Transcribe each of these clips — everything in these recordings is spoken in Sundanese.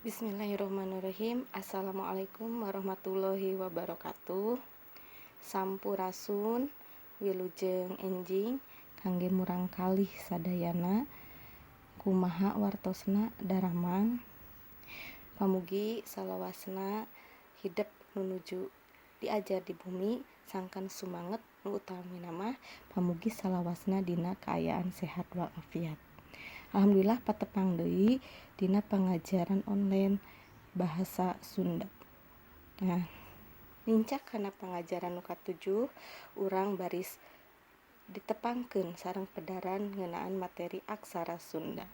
Bismillahirrahmanirrahim. Assalamualaikum warahmatullahi wabarakatuh. Sampurasun wilujeng enjing kangge murang kalih sadayana kumaha wartosna daramang pamugi salawasna hidup menuju diajar di bumi sangkan sumanget nu utami nama pamugi salawasna dina kaayaan sehat walafiat. Alhamdulillah patepang deui dina pengajaran online bahasa Sunda. Nah, nincak kana pengajaran nu katujuh urang baris ditepangkeun sareng pedaran ngeunaan materi aksara Sunda.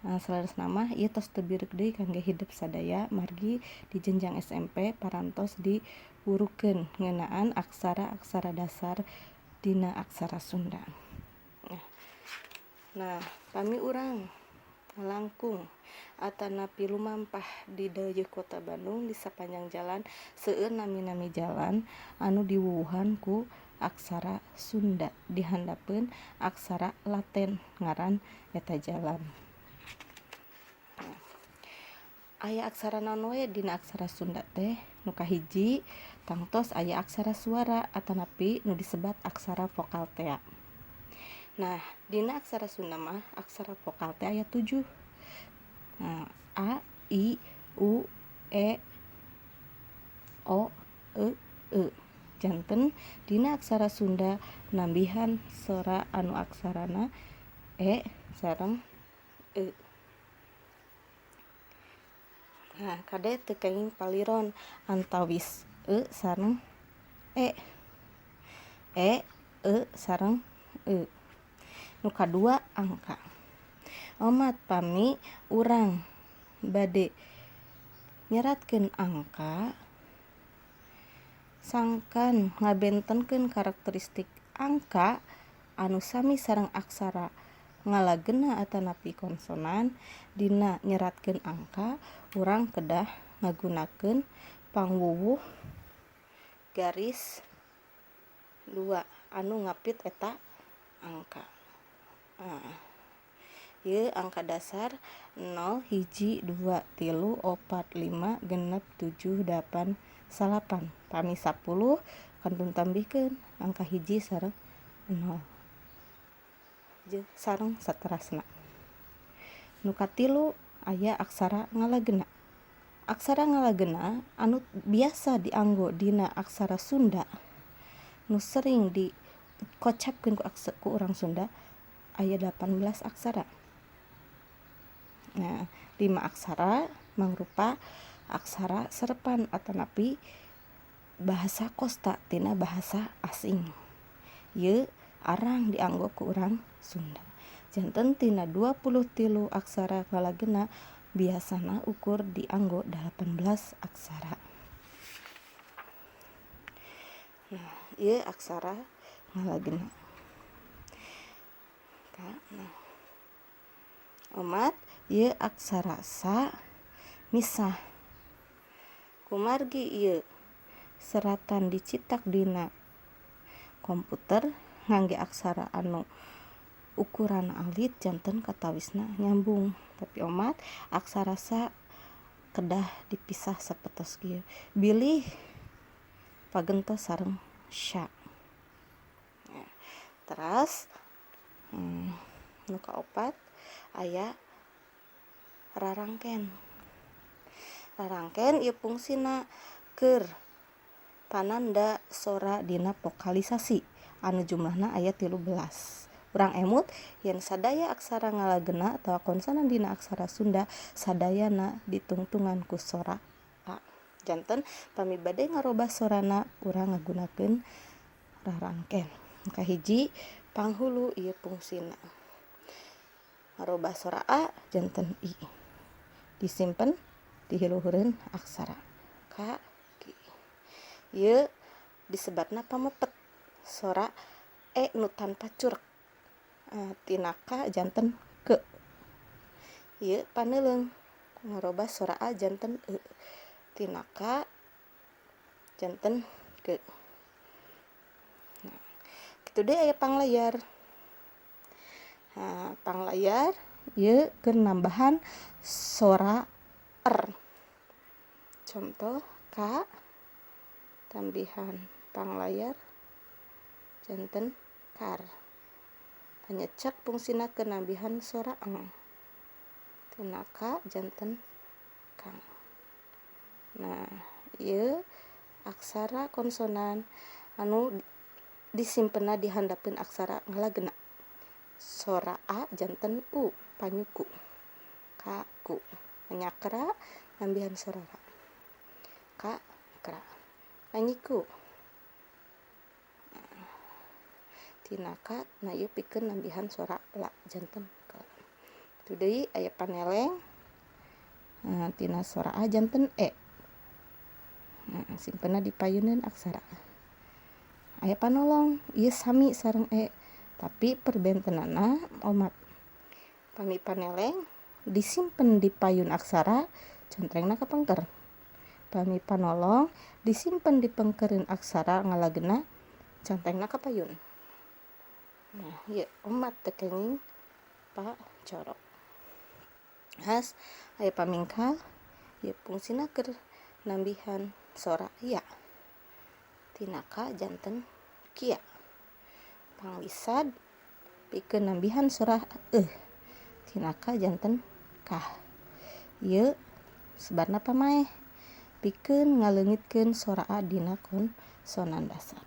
Nah, salerosna mah ieu tos teu bireuk deui kangge hidup sadaya margi di jenjang SMP parantos diwurukeun ngeunaan aksara-aksara dasar dina aksara Sunda. Nah, pami urang ngalangkung atanapi lumampah di daeuh kota Bandung di sapanjang jalan seueur nami-nami jalan anu diwuwuhan ku aksara Sunda dihandapeun aksara Laten ngaran eta jalan. Aya aksara naon we dina aksara Sunda teh? Nu kahiji tangtos aya aksara suara atanapi nu disebat aksara vokal tea. Nah, dina aksara Sunda mah aksara vokal teh aya 7. Nah, A, I, U, E, O, E. Janten dina aksara Sunda nambihan sora anu aksarana E sareng E. Nah, kade teu kenging paliron antawis E sareng E. E sareng E. Nu kadua angka. Omat pami urang bade nyeratkeun angka sangkan ngabentenkeun karakteristik angka anu sami sareng aksara ngalageuna atanapi konsonan dina nyeratkeun angka urang kedah ngagunakeun pangwuwuh garis 2 anu ngapit eta angka. Ieu angka dasar 0 1 2 3 4 5 6 7 8 9. Pami 10 kantun tambihkeun angka hiji sareng 0 sareng saterasna. Nu katilu aya aksara ngalageuna. Aksara ngalageuna anu biasa dianggo dina aksara Sunda nu sering dikocapkeun ku urang Sunda aya 18 aksara. Nah, 5 aksara mangrupa aksara serepan atanapi bahasa kosta tina bahasa asing. Ieu arang dianggo ku urang Sunda. Janten tina 23 aksara ngalageuna biasana ukur dianggo 18 aksara. Nah, ieu aksara ngalageuna. Omat ieu aksara sa misah. Kumargi ieu seratan dicitak dina komputer ngangge aksara anu ukuran alit janten katawisna nyambung. Tapi omat aksara sa kedah dipisah sapertos kieu. Bilih pagentos sareng sya. Teras nu kaopat aya rarangken. Rarangken ieu fungsina keur pananda sora dina vokalisasi anu jumlahna aya 13. Urang emut yen sadaya aksara ngalageuna atawa konsonan dina aksara Sunda sadayana ditungtungan ku sora A. Janten pami bade ngarobah sorana urang ngagunakeun rarangken. Kahiji panghulu ieu fungsina. Ngarobah sora A janten I. Disimpen dihiluhureun aksara K, G. Ieu disebatna pamepet sora E nu tanpa curek. Tina K janten ke. Ieu paneuleung ngarobah sora A janten E. Tina K janten ke. Nah, kitu deui aya panglayar. Nah, panglayar ieu keur nambahan sora R. contoh ka tambihan panglayar janten kar panyecek fungsina ke nambihan sora eng tina ka janten kang. Nah ieu aksara konsonan anu disimpena di handapeun aksara ngalagena. Sora a janten u panyuku kaku panyakra nambihan sora ra ka kra panyiku tina ka na ieu pikeun nambihan sora la janten ka. Tu deui aya paneleng tina sora a janten e. Simpena di payuneun aksara. Aya panolong ieu sami sareng e tapi perbentenana omat. Pami paneleng disimpen di payun aksara contrengna kapengker. Pami panolong disimpen di pengkereun aksara ngalagena contengna ka payun. Nah ieu omat teu kenging pacorok. Has aya pamingkal ieu fungsina keur nambihan sora ya tina ka janten kia. Panglisad pikeun nambihan sora tina ka janten kah. Ieu sebarna pamaeh pikeun ngaleungitkeun sora a dina konsonan dasar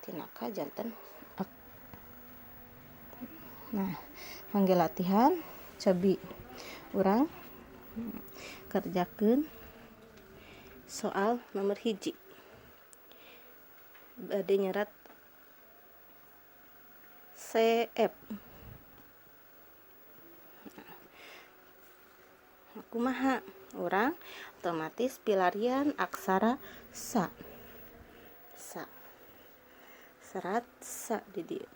tina ka janten ek. Nah kangge latihan cobi urang kerjakeun soal nomor 1 bade nyerat CF. Kumaha urang otomatis pilarian aksara sa serat sa di dieu.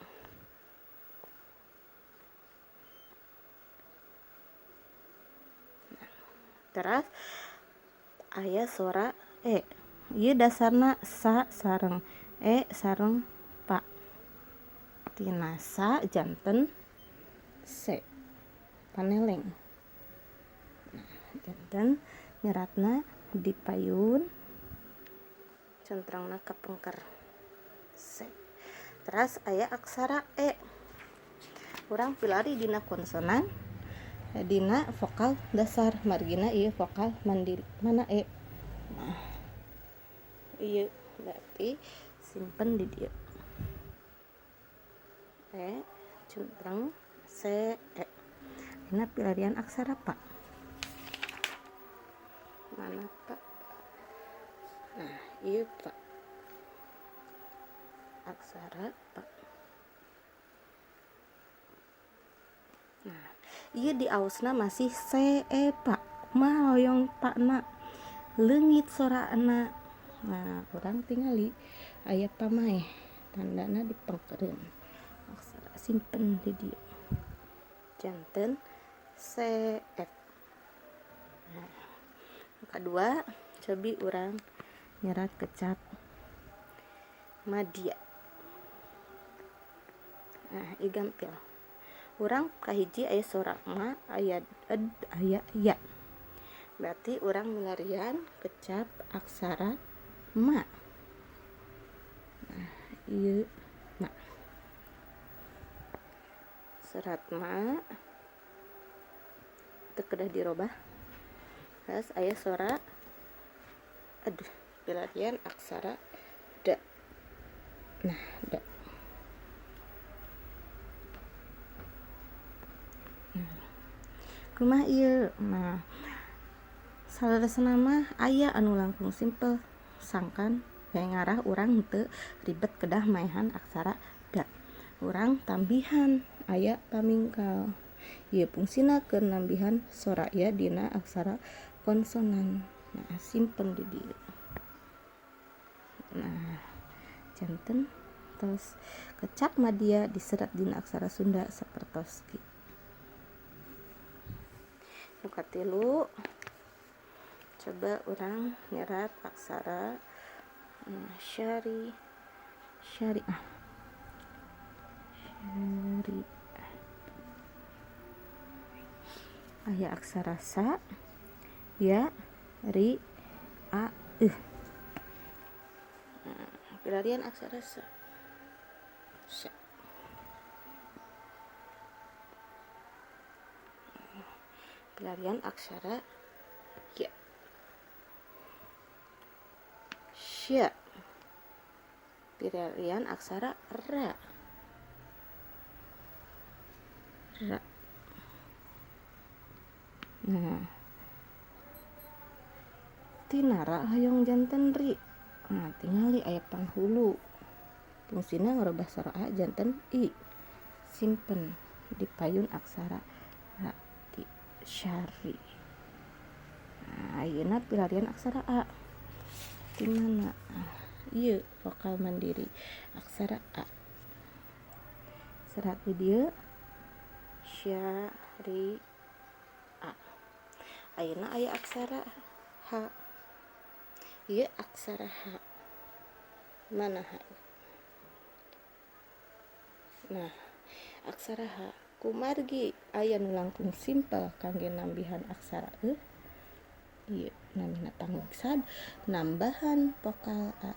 Teras aya sora e. Ieu dasarna sa sareng e sareng pa. Tina sa janten se paneleng. Nah, janten nyeratna di payun centrengna kapengker se. Teras aya aksara e. Urang pilari dina konsonan dina vokal dasar margina ieu vokal mandiri mana e. Nah ieu berarti simpen di dieu e centreng se e dina pilarian aksara pa. Mana pa? Nah ieu pa aksara pa. Nah ieu di ausna masih se e pa. Kumaha hoyong pa na leungit sorana. Nah urang tingali aya pamaeh tandana dipengkereun aksara simpen di dieu janten CF. Nah kedua cobi urang nyerat kecap madya. Nah ieu gampil urang kahiji aya sora ma aya ed aya ya berarti urang milarian kecap aksara ma. Nah ieu ma serat ma teu kedah dirobah. Terus aya sora pilarian aksara da. Nah da. Kumaha ieu? Nah salaresna mah aya anu langkung simpel sangkan bae ngarah urang teu ribet kedah maehan aksara da. Urang tambihan aya pamingkal. Ieu fungsina keur nambihan sora ya dina aksara konsonan. Nah simpen di dieu. Nah janten tos kecap madya diserat dina aksara Sunda sapertos kitu. Nu katilu coba urang nyerat aksara syariah. Aya aksara sa ya ri A pelarian aksara sa. Pelarian aksara ya. Sya. Pelarian aksara ra. Ra. Nah, tinara hayong janten ri. Nah, tingali aya panghulu. Fungsina ngarubah sora A janten I. Simpen di payun aksara ra di syari. Nah, ayeuna pelarian aksara A. Di mana? Ieu vokal mandiri aksara A. Serat di dieu syari A. Ayeuna aya aksara H. Ieu aksara H. Mana H? Nah, aksara H kumargi aya nu langkung simpel kangge nambihan aksara E. Ieu namina tanggung sad nambahan vokal A.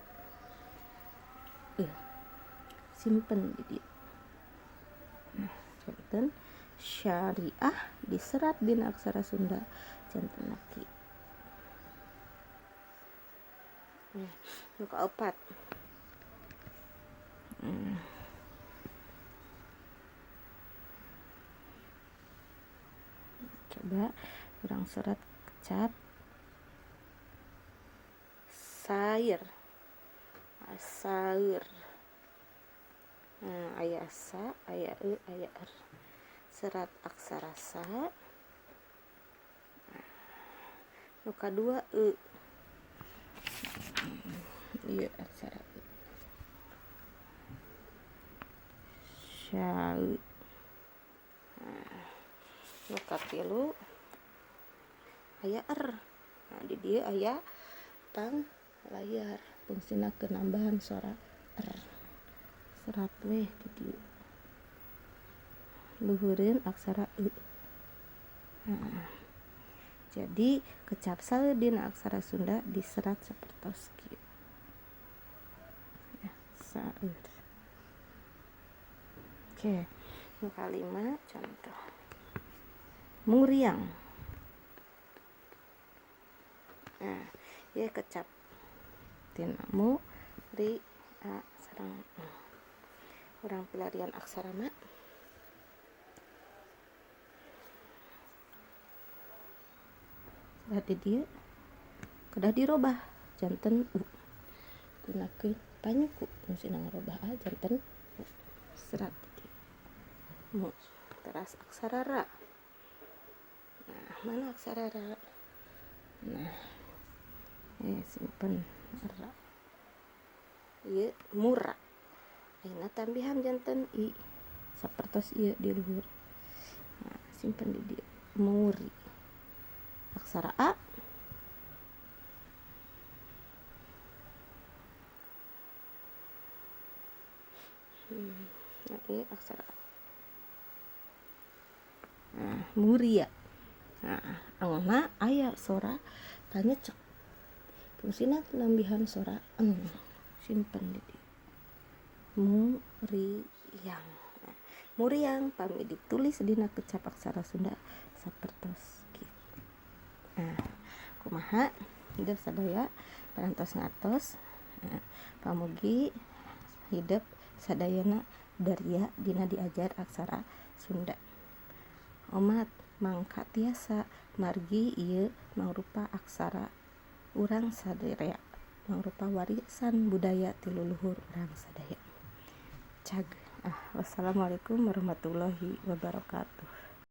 Simpen di dieu. Nah, janten syariah diserat dina aksara Sunda janten laki. Nu kaopat. Coba urang serat kecap sair. Saeur. Aya sa, aya e, aya er. Serat aksara sa. Nu kadua e. Ieu aksara e. Syau. Nu katilu aya er. Nah, di dieu aya pang layar. Fungsina kenambahan suara er. Serat we di dieu. Luhureun aksara e. Jadi kecap saeur dina aksara Sunda diserat sapertos kieu. Ya, saeur. Oke, nu kalima contoh. Muriang. Nah, ieu kecap tina mu ri a sareng urang pelarian aksara ma. Serat di dieu kedah dirobah janten u. Gunakeun panyuku fungsina ngarobah A janten u. Serat di dieu. Mu teras aksara ra. Nah, mana aksara ra? Nah, simpen ra. Ieu mura. Ayeuna tambihan janten I sapertos ieu di luhur. Nah, simpen di dieu. Muri. Aksara A. Nah, ini aksara A. Nah, muria. Nah, anggona aya sora panyecek. Fungsina nambihan sora simpen di dieu. Muriang. Nah, muriang pami ditulis dina kecap aksara Sunda sapertos kieu. Nah, kumaha hidup sadaya parantos ngatos. Nah, pamugi hidup sadayana daria dina diajar aksara Sunda. Omat mangka tiasa margi ieu mangrupa aksara urang sadaya, mangrupa warisan budaya ti leluhur urang sadaya. Cag. Wassalamualaikum warahmatullahi wabarakatuh.